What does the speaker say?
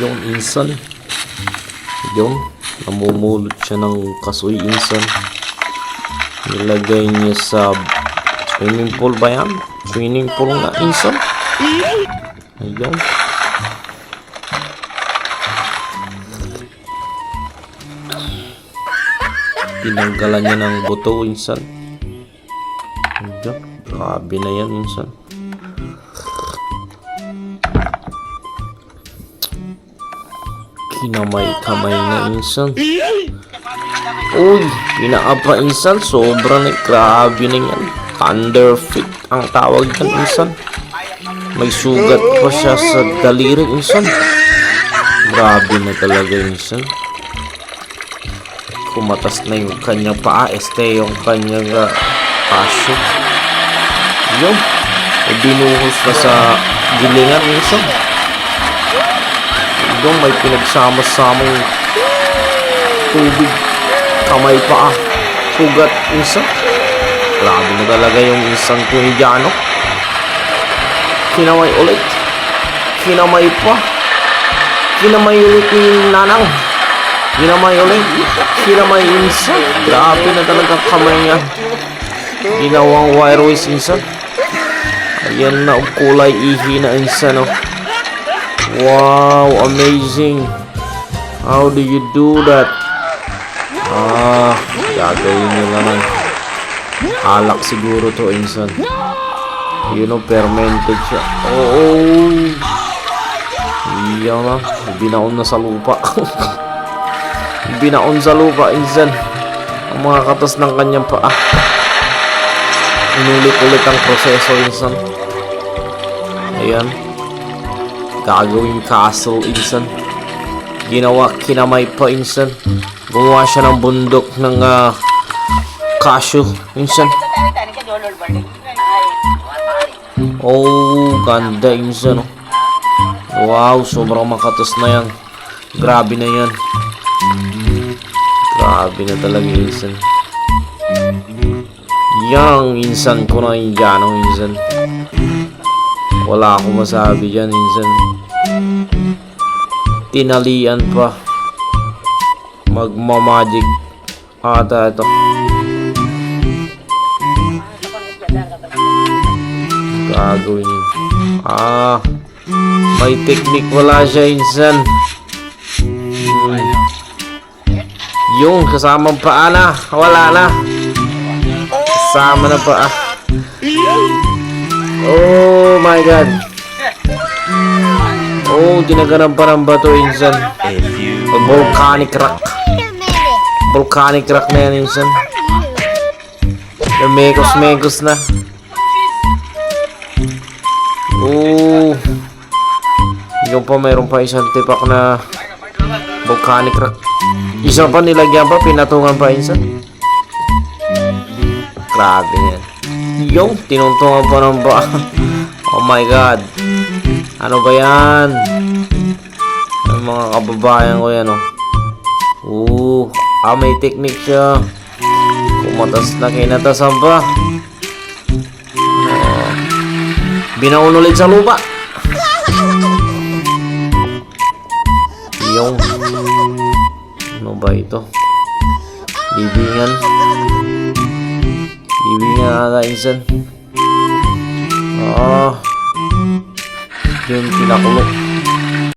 Yung insan. Yung namumulot siya ng kasoy insan. Nilagay niya sa swimming pool ba yan? Swimming pool nga insan. Ayun. Tinanggalan niya ng buto insan. Ayun. Grabe na yan insan. Kinamay-kamay na insan. Uy, pinaapa insan. Sobra na. Grabe na yan. Thunderfit ang tawag yan insan. May sugat pa siya sa daliri insan. Grabe na talaga insan. Kumatas na yung kanyang paa. Yung kanyang pasyo. Yun. Binuhos na sa gilingan insan. Yung may pinagsama-samang tubig, kamay pa sugat insan. Grabe na talaga yung isang Koreano. Kinamay ulit, kinamay pa, kinamay ulit ni nanang, kinamay ulit, kinamay insan. Grabe na talaga kamay niya. Ginawang wireless insan. Ayan na, kulay ihi na insan. Wow, amazing. How do you do that? Gagawin nila ng alak siguro to insan. You know, fermented siya. Iyan na. Binaon na sa lupa. Binaon sa lupa insan. Ang mga katas ng kanyang paa. Inulit-ulit ang proseso insan. Ayan. Gagawing castle insan. Ginawa kinamay pa insan. Gumawa siya ng bundok ng cashew insan. Oh, ganda insan. Wow, sobrang makatas na yan. Grabe na yan. Grabe na talaga insan. Yang insan ko na yan insan. Wala akong masabi dyan insan. Tinalian pa. Magmamagic ata ito. Gagawin yun. May technique wala siya insan. Yung kasamang paa na. Wala na. Kasama na paa. Oh my god. Oh, dinaganan pa ng bato insan. Volcanic rock. Volcanic rock na yan insan. Mekos na. Oh. Yung pa mayroon pa isang tipak na volcanic rock. Isa pa nilagyan pa, pinatungan pa insan. Grabe yan. Yung tinuntungan pa ng ba. Oh my god. Ano ba yan? Ang mga kababayan ko yan may technique siya. Kumatas na kinatasan pa. Binaon ulit sa lupa. Yung ano ba ito? Libingan ata insan. Yung pinakulong.